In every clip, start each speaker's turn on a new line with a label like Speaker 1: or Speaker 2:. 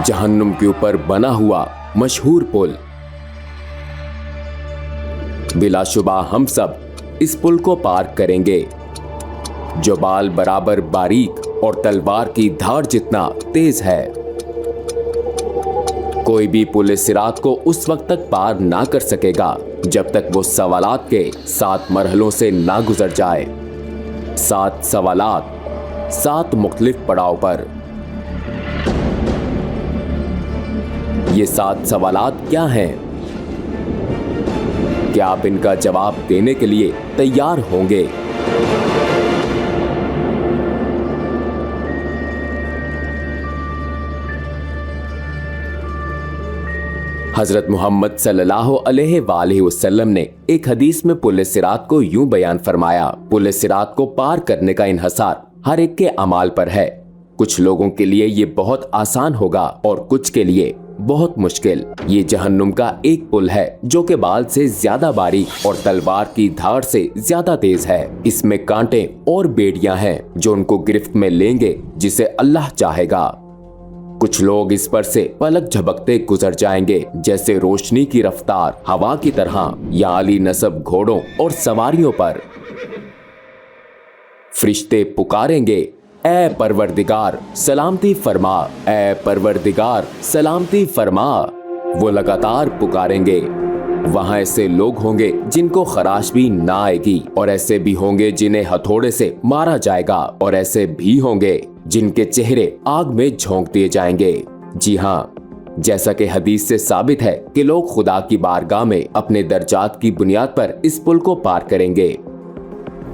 Speaker 1: जहन्नुम के ऊपर बना हुआ मशहूर पुल। बिलाशुबा हम सब इस पुल को पार करेंगे जो बाल बराबर बारीक और तलवार की धार जितना तेज है। कोई भी पुल सिरात को उस वक्त तक पार ना कर सकेगा जब तक वो सवालात के 7 मरहलों से ना गुजर जाए। 7 सवालात 7 मुख्तलिफ पड़ाव पर। ये 7 सवालात क्या हैं? क्या आप इनका जवाब देने के लिए तैयार होंगे? हजरत मोहम्मद सल्लल्लाहु अलैहि वसल्लम ने एक हदीस में पुल सिरात को यूं बयान फरमाया, पुल सिरात को पार करने का इन्हसार हर एक के अमाल पर है। कुछ लोगों के लिए ये बहुत आसान होगा और कुछ के लिए बहुत मुश्किल। ये जहन्नुम का एक पुल है जो के बाल से ज्यादा बारीक और तलवार की धार से ज्यादा तेज है। इसमें कांटे और बेड़ियां हैं जो उनको गिरफ्त में लेंगे जिसे अल्लाह चाहेगा। कुछ लोग इस पर से पलक झपकते गुजर जाएंगे जैसे रोशनी की रफ्तार हवा की तरह या आली नस्ब घोड़ों और सवारियों पर। फरिश्ते पुकारेंगे, ऐ परवरदिगार सलामती फरमा, ऐ परवरदिगार सलामती फरमा। वो लगातार पुकारेंगे। वहां ऐसे लोग होंगे जिनको खराश भी ना आएगी और ऐसे भी होंगे जिन्हें हथौड़े से मारा जाएगा और ऐसे भी होंगे जिनके चेहरे आग में झोंक दिए जाएंगे। जी हाँ, जैसा कि हदीस से साबित है कि लोग खुदा की बारगाह में अपने दर्जात की बुनियाद पर इस पुल को पार करेंगे।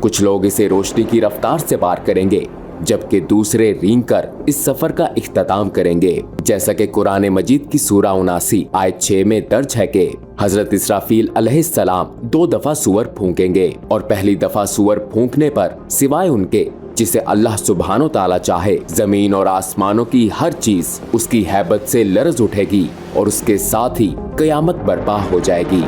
Speaker 1: कुछ लोग इसे रोशनी की रफ्तार से पार करेंगे जबकि दूसरे रेंग कर इस सफर का इख्तिताम करेंगे। जैसा कि कुरान मजीद की सूरा 79 आयत 6 में दर्ज है कि हजरत इसराफील अलैहिस्सलाम 2 दफा सूअर फूंकेंगे और पहली दफा सूअर फूंकने पर सिवाय उनके जिसे अल्लाह सुब्हानो ताला चाहे, जमीन और आसमानों की हर चीज उसकी हैबत से लरज उठेगी और उसके साथ ही कयामत बर्पा हो जाएगी।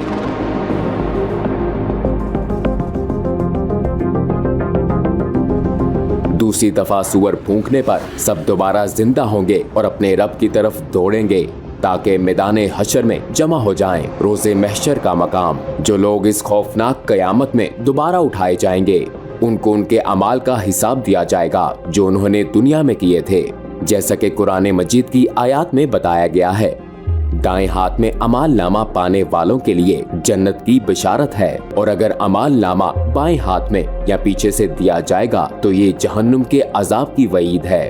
Speaker 1: दूसरी दफा सूअर फूंकने पर सब दोबारा जिंदा होंगे और अपने रब की तरफ दौड़ेंगे ताकि मैदाने हशर में जमा हो जाएं, रोजे महशर का मकाम। जो लोग इस खौफनाक कयामत में दोबारा उठाए जाएंगे उनको उनके अमाल का हिसाब दिया जाएगा जो उन्होंने दुनिया में किए थे। जैसा कि कुरान मजीद की आयत में बताया गया है, दाएं हाथ में अमाल नामा पाने वालों के लिए जन्नत की बिशारत है और अगर अमाल नामा बाएं हाथ में या पीछे से दिया जाएगा तो ये जहन्नुम के अजाब की वईद है।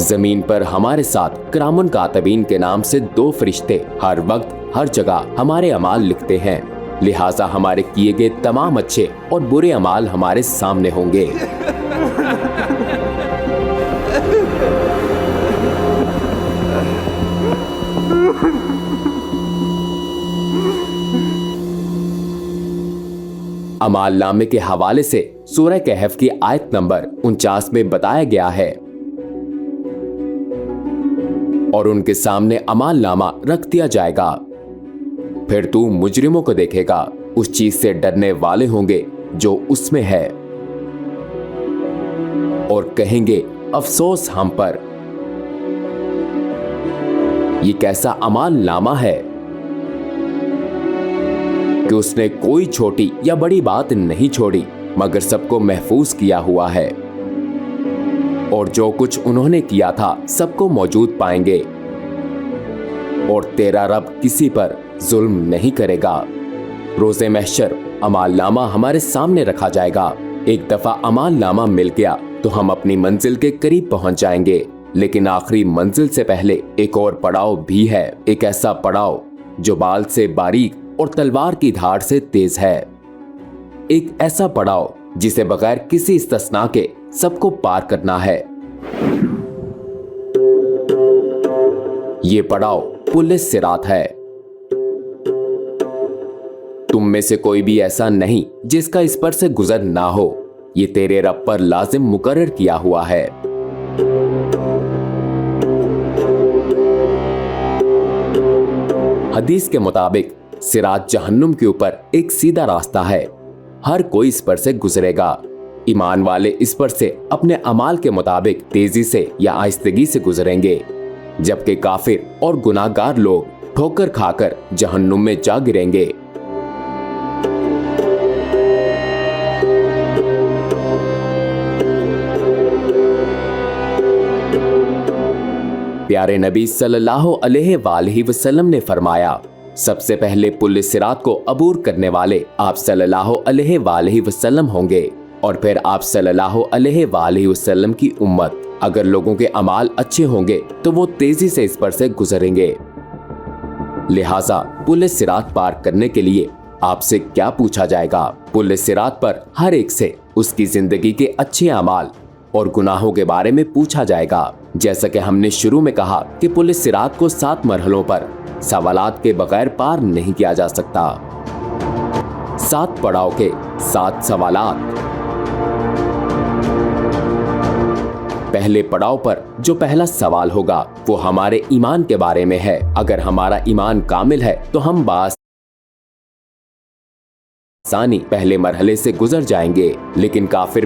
Speaker 1: जमीन पर हमारे साथ किरामुन कातिबीन के नाम से 2 फरिश्ते हर वक्त हर जगह हमारे अमाल लिखते हैं, लिहाजा हमारे किए गए तमाम अच्छे और बुरे अमाल हमारे सामने होंगे। अमाल नामे के हवाले से सूरह कहफ की आयत नंबर 49 में बताया गया है, और उनके सामने अमाल नामा रख दिया जाएगा। फिर तू मुजरिमों को देखेगा, उस चीज से डरने वाले होंगे जो उसमें है और कहेंगे अफसोस हम पर। ये कैसा अमाल नामा है कि उसने कोई छोटी या बड़ी बात नहीं छोड़ी मगर सबको महफूज किया हुआ है और जो कुछ उन्होंने किया था सबको मौजूद पाएंगे और तेरा रब किसी पर जुल्म नहीं करेगा। रोजे महशर अमाल नामा हमारे सामने रखा जाएगा। एक दफा अमाल नामा मिल गया तो हम अपनी मंजिल के करीब पहुंच जाएंगे, लेकिन आखिरी मंजिल से पहले एक और पड़ाव भी है, एक ऐसा पड़ाव जो बाल से बारीक और तलवार की धार से तेज है। एक ऐसा पड़ाव जिसे बगैर किसी इस्तिस्ना के सबको पार करना है। ये पड़ाव पुल सिरात है। तुम में से कोई भी ऐसा नहीं जिसका इस पर से गुजर ना हो। ये तेरे रब पर लाजिम मुकर्रर किया हुआ है। हदीस के मुताबिक सिरात जहन्नुम के ऊपर एक सीधा रास्ता है, हर कोई इस पर से गुजरेगा। ईमान वाले इस पर से अपने अमाल के मुताबिक तेजी से या आहिस्तगी से गुजरेंगे। जबकि काफिर और गुनाहगार लोग ठोकर खाकर जहन्नुम में जा गिरेंगे। प्यारे नबी सल्लल्लाहु अलैहि वसल्लम ने फरमाया, सबसे पहले पुल सिरात को अबूर करने वाले आप सल्लल्लाहु अलैहि वसल्लम होंगे और फिर आप सल्लल्लाहु अलैहि वसल्लम की उम्मत। अगर लोगों के अमाल अच्छे होंगे तो वो तेजी से इस पर से गुजरेंगे। लिहाजा पुल सिरात पार करने के लिए आपसे क्या पूछा जाएगा? पुल सिरात पर हर एक से उसकी जिंदगी के अच्छे अमाल और गुनाहों के बारे में पूछा जाएगा। जैसा कि हमने शुरू में कहा कि पुल सिरात को 7 मरहलों पर सवालात के बगैर पार नहीं किया जा सकता। 7 पड़ाव के 7 सवालात। पहले पड़ाव पर जो पहला सवाल होगा वो हमारे ईमान के बारे में है। अगर हमारा ईमान कामिल है तो हम बासानी पहले मरहले से गुजर जाएंगे, लेकिन काफिर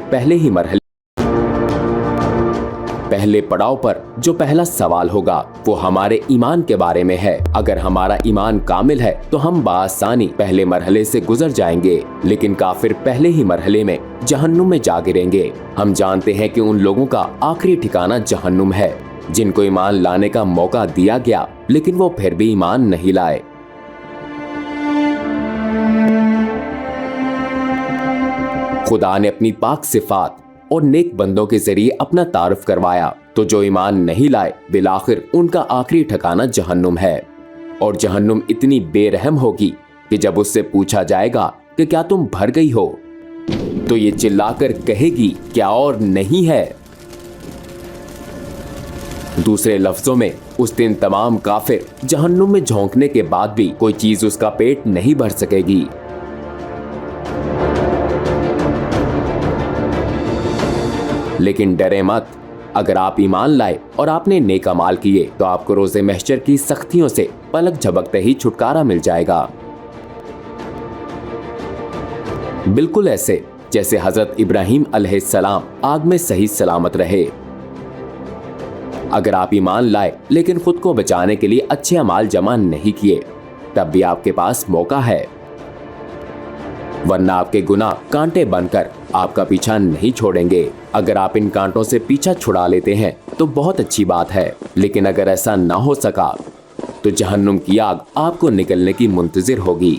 Speaker 1: पहले पड़ाव पर जो पहला सवाल होगा वो हमारे ईमान के बारे में है। अगर हमारा ईमान कामिल है तो हम बासानी पहले मरहले से गुजर जाएंगे, लेकिन काफिर पहले ही मरहले में जहन्नुम में जा गिरेंगे। हम जानते हैं कि उन लोगों का आखिरी ठिकाना जहन्नुम है जिनको ईमान लाने का मौका दिया गया लेकिन वो फिर भी ईमान नहीं लाए। खुदा ने अपनी पाक सिफात और नेक बंदों के जरिए अपना तारुफ करवाया, तो जो ईमान नहीं लाए बिलाखिर उनका आखिरी ठिकाना जहन्नुम है। और जहन्नुम इतनी बेरहम होगी कि जब उससे पूछा जाएगा कि क्या तुम भर गई हो, तो ये चिल्लाकर कहेगी क्या और नहीं है। दूसरे लफ्जों में उस दिन तमाम काफिर जहन्नुम में झोंकने के बाद भी कोई चीज उसका पेट नहीं भर सकेगी। लेकिन डरे मत, अगर आप ईमान लाए और आपने नेक अमाल किए तो आपको रोज़े महशर की सख्तियों से पलक झपकते ही छुटकारा मिल जाएगा। बिल्कुल ऐसे जैसे हजरत इब्राहिम अलैहिस्सलाम आग में सही सलामत रहे। अगर आप ईमान लाए लेकिन खुद को बचाने के लिए अच्छे अमाल जमा नहीं किए, तब भी आपके पास मौका है, वरना आपके गुनाह कांटे बनकर आपका पीछा नहीं छोड़ेंगे। अगर आप इन कांटों से पीछा छुड़ा लेते हैं तो बहुत अच्छी बात है, लेकिन अगर ऐसा ना हो सका तो जहन्नुम की आग आपको निकलने की मुंतजिर होगी।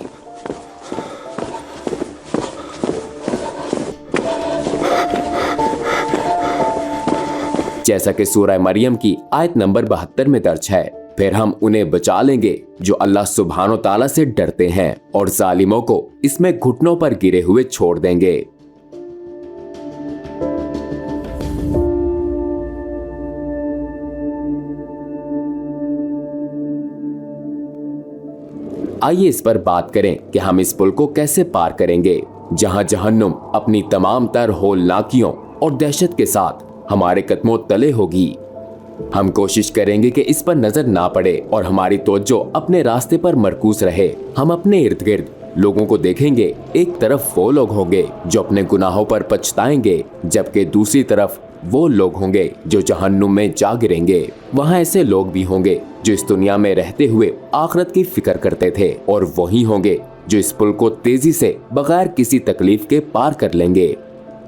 Speaker 1: जैसा कि सूरह मरियम की आयत नंबर 72 में दर्ज है, फिर हम उन्हें बचा लेंगे जो अल्लाह सुब्हानो ताला से डरते हैं और जालिमों को इसमें घुटनों पर गिरे हुए छोड़ देंगे। आइए इस पर बात करें कि हम इस पुल को कैसे पार करेंगे, जहां जहन्नुम अपनी तमाम तर होलनाकियों और दहशत के साथ हमारे कदमों तले होगी। हम कोशिश करेंगे कि इस पर नजर ना पड़े और हमारी तवज्जो अपने रास्ते पर मरकूज रहे। हम अपने इर्द गिर्द लोगों को देखेंगे। एक तरफ वो लोग होंगे जो अपने गुनाहों पर पछताएंगे, जबकि दूसरी तरफ वो लोग होंगे जो जहन्नुम में जा गिरेंगे। वहाँ ऐसे लोग भी होंगे जो इस दुनिया में रहते हुए आखिरत की फिक्र करते थे, और वही होंगे जो इस पुल को तेजी से बगैर किसी तकलीफ के पार कर लेंगे।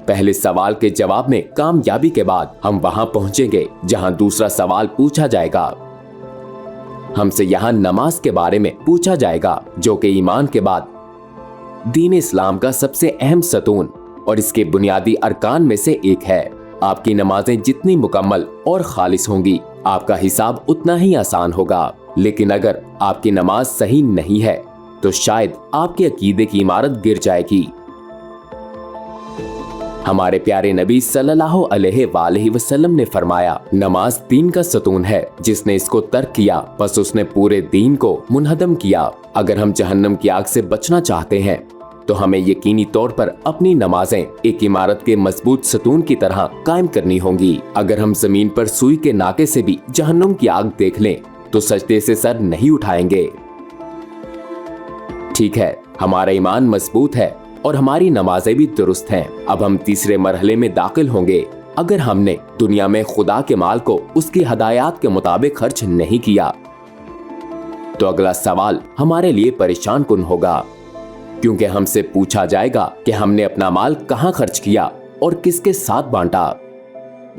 Speaker 1: पहले सवाल के जवाब में कामयाबी के बाद हम वहां पहुंचेंगे जहां दूसरा सवाल पूछा जाएगा। हमसे यहां नमाज के बारे में पूछा जाएगा, जो कि ईमान के बाद दीन इस्लाम का सबसे अहम सतून और इसके बुनियादी अरकान में से एक है। आपकी नमाजें जितनी मुकम्मल और खालिस होंगी, आपका हिसाब उतना ही आसान होगा। लेकिन अगर आपकी नमाज सही नहीं है तो शायद आपके अकीदे की इमारत गिर जाएगी। हमारे प्यारे नबी सल्लल्लाहु अलैहि वसल्लम ने फरमाया, नमाज दीन का सतून है, जिसने इसको तर्क किया बस उसने पूरे दीन को मुनहदम किया। अगर हम जहन्नम की आग से बचना चाहते हैं तो हमें यकीनी तौर पर अपनी नमाजें एक इमारत के मजबूत सतून की तरह कायम करनी होंगी। अगर हम जमीन पर सुई के नाके से भी जहन्नम की आग देख लें तो सजदे से सर नहीं उठाएंगे। ठीक है, हमारा ईमान मजबूत है और हमारी नमाजें भी दुरुस्त हैं। अब हम तीसरे मरहले में दाखिल होंगे। अगर हमने दुनिया में खुदा के माल को उसकी हदायत के मुताबिक खर्च नहीं किया तो अगला सवाल हमारे लिए परेशान कुन होगा, क्योंकि हमसे पूछा जाएगा कि हमने अपना माल कहां खर्च किया और किसके साथ बांटा।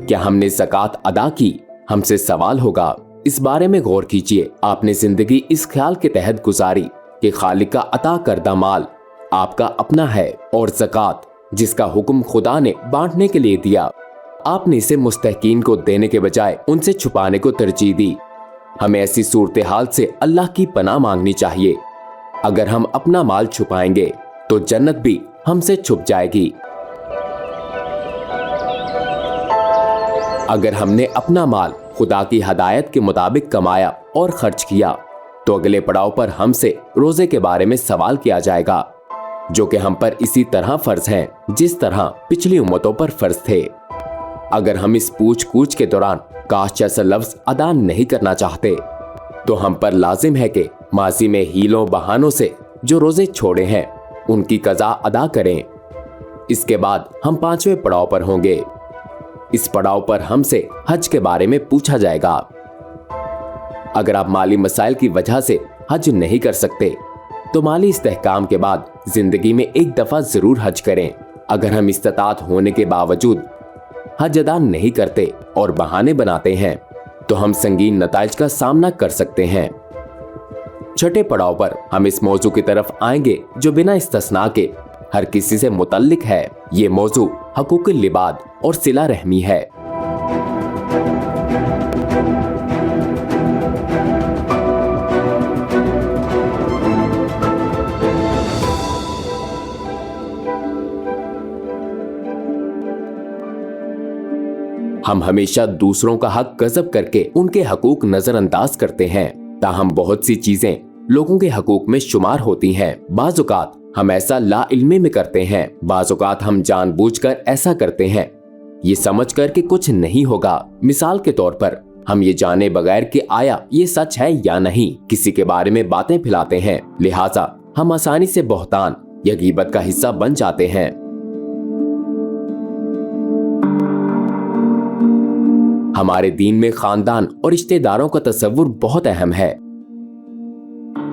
Speaker 1: क्या हमने ज़कात अदा की, हमसे सवाल होगा। इस बारे में गौर कीजिए। आपने जिंदगी इस ख्याल के तहत गुजारी कि खालिक का अता करदा माल आपका अपना है और ज़कात जिसका हुक्म खुदा ने बांटने के लिए दिया, आपने इसे मुस्तहकीन को देने के बजाय उनसे छुपाने को तरजीह दी। हमें ऐसी सूरत हाल से अल्लाह की पनाह मांगनी चाहिए। अगर हम अपना माल छुपाएंगे तो जन्नत भी हमसे छुप जाएगी। अगर हमने अपना माल खुदा की हदायत के मुताबिक कमाया और खर्च किया तो अगले पड़ाव पर हमसे रोजे के बारे में सवाल किया जाएगा, जो कि हम पर इसी तरह फर्ज हैं जिस तरह पिछली उम्मतों पर फर्ज थे। अगर हम इस पूछ कूछ के दौरान काश जैसा लफ्ज अदा नहीं करना चाहते तो हम पर लाजिम है कि माजी में हीलों बहानों से जो रोजे छोड़े हैं उनकी कज़ा अदा करें। इसके बाद हम 5वें पड़ाव पर होंगे। इस पड़ाव पर हमसे हज के बारे में पूछा जाएगा। अगर आप माली मसाइल की वजह से हज नहीं कर सकते तो माली इस्तेहकाम के बाद जिंदगी में एक दफा जरूर हज करें। अगर हम इस्तात होने के बावजूद हज अदा नहीं करते और बहाने बनाते हैं तो हम संगीन नताइज का सामना कर सकते हैं। छठे पड़ाव पर हम इस मौजू की तरफ आएंगे जो बिना इस्तिस्ना के हर किसी से मुतल्लिक है। ये मौजू हकूक़ुल लिबाद और सिला रहमी है। हम हमेशा दूसरों का हक गज़ब करके उनके हकूक नजरअंदाज करते हैं। ताहम बहुत सी चीजें लोगों के हकूक में शुमार होती हैं। बाज़ औक़ात हम ऐसा ला इल्मे में करते हैं, बाज़ औक़ात हम जानबूझकर ऐसा करते हैं ये समझ कर कि कुछ नहीं होगा। मिसाल के तौर पर हम ये जाने बगैर कि आया ये सच है या नहीं किसी के बारे में बातें फैलाते हैं, लिहाजा हम आसानी से बहतान या गीबत का हिस्सा बन जाते हैं। हमारे दीन में खानदान और रिश्तेदारों का तस्वुर बहुत अहम है,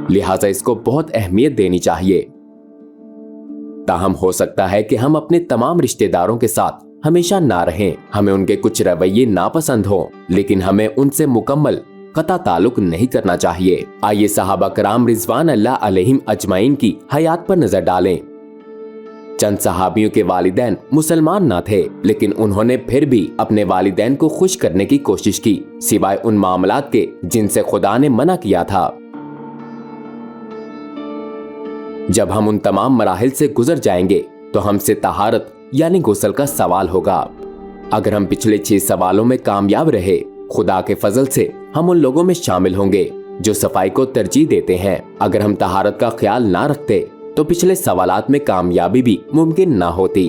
Speaker 1: लिहाजा इसको बहुत अहमियत देनी चाहिए। ताहम हो सकता है कि हम अपने तमाम रिश्तेदारों के साथ हमेशा ना रहें, हमें उनके कुछ रवैये नापसंद हों, लेकिन हमें उनसे मुकम्मल कता ताल्लुक नहीं करना चाहिए। आइए सहाबा कराम रिजवान अल्लाह अलैहिम अजमाइन की हयात पर नजर डालें। चंद सहाबियों के वालिदैन मुसलमान ना थे, लेकिन उन्होंने फिर भी अपने वालिदैन को खुश करने की कोशिश की, सिवाय उन मामलात के जिनसे खुदा ने मना किया था। जब हम उन तमाम मराहिल से गुजर जाएंगे तो हमसे तहारत यानी गुस्ल का सवाल होगा। अगर हम पिछले 6 सवालों में कामयाब रहे, खुदा के फजल से हम उन लोगों में शामिल होंगे जो सफाई को तरजीह देते हैं। अगर हम तहारत का ख्याल ना रखते तो पिछले सवालात में कामयाबी भी मुमकिन ना होती।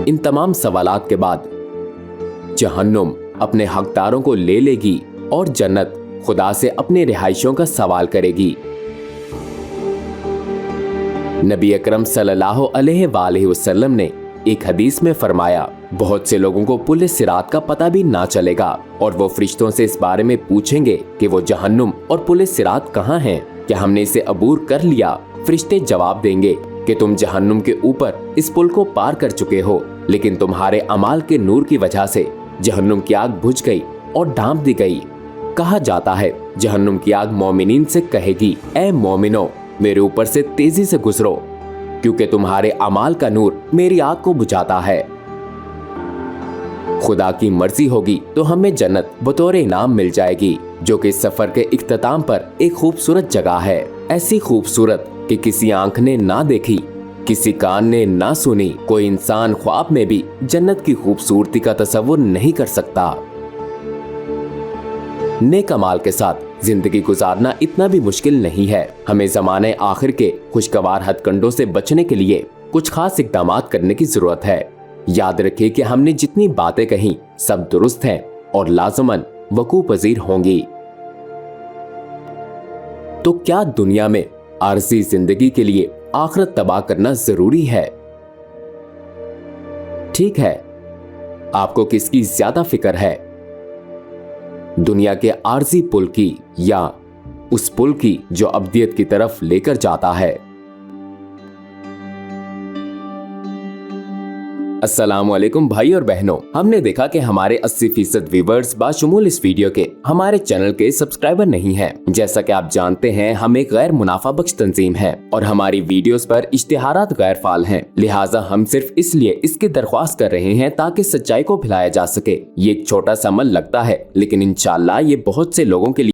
Speaker 1: इन तमाम सवालात के बाद जहन्नुम अपने हकदारों को ले लेगी और जन्नत खुदा से अपने रिहाइशों का सवाल करेगी। नबी अकरम सल्लल्लाहु अलैहि वसल्लम ने एक हदीस में फरमाया, बहुत से लोगों को पुल सिरात का पता भी ना चलेगा और वो फरिश्तों से इस बारे में पूछेंगे कि वो जहन्नुम और पुल सिरात कहाँ हैं, क्या हमने इसे अबूर कर लिया। फरिश्ते जवाब देंगे कि तुम जहन्नुम के ऊपर इस पुल को पार कर चुके हो, लेकिन तुम्हारे अमाल के नूर की वजह से जहन्नुम की आग बुझ गई और ढांप दी गई। कहा जाता है जहन्नुम की आग मोमिनीन से कहेगी, ए मोमिनो मेरे ऊपर से तेजी से गुजरो, क्योंकि तुम्हारे अमाल का नूर मेरी आग को बुझाता है। खुदा की मर्जी होगी तो हमें जन्नत बतौर इनाम मिल जाएगी, जो कि इस सफर के इख्तिताम पर एक खूबसूरत जगह है। ऐसी खूबसूरत कि किसी आंख ने ना देखी, किसी कान ने ना सुनी, कोई इंसान ख्वाब में भी जन्नत की खूबसूरती का तस्वुर नहीं कर सकता। नेक अमाल के साथ जिंदगी गुजारना इतना भी मुश्किल नहीं है। हमें ज़माने आखिर के खुशगवार हथकंडों से बचने के लिए कुछ खास इक़दाम करने की जरूरत है। याद रखिए कि हमने जितनी बातें कही सब दुरुस्त हैं और लाज़मन वकूअ पज़ीर होंगी। तो क्या दुनिया में आरज़ी जिंदगी के लिए आखिरत तबाह करना जरूरी है। ठीक है, आपको किसकी ज्यादा फिक्र है, दुनिया के आरजी पुल की या उस पुल की जो अब्दियत की तरफ लेकर जाता है? अस्सलामुअलैकुम भाई और बहनों, हमने देखा कि हमारे 80% व्यूवर्स बाशुमूल इस वीडियो के हमारे चैनल के सब्सक्राइबर नहीं हैं। जैसा कि आप जानते हैं, हम एक गैर मुनाफा बख्श तंजीम है और हमारी वीडियोस पर इश्तिहारात गैर फाल हैं। लिहाजा हम सिर्फ इसलिए इसकी दरख्वास्त कर रहे हैं ताकि सच्चाई को फैलाया जा सके। ये एक छोटा सा अमल लगता है, लेकिन इंशाअल्लाह ये बहुत से लोगों के लिए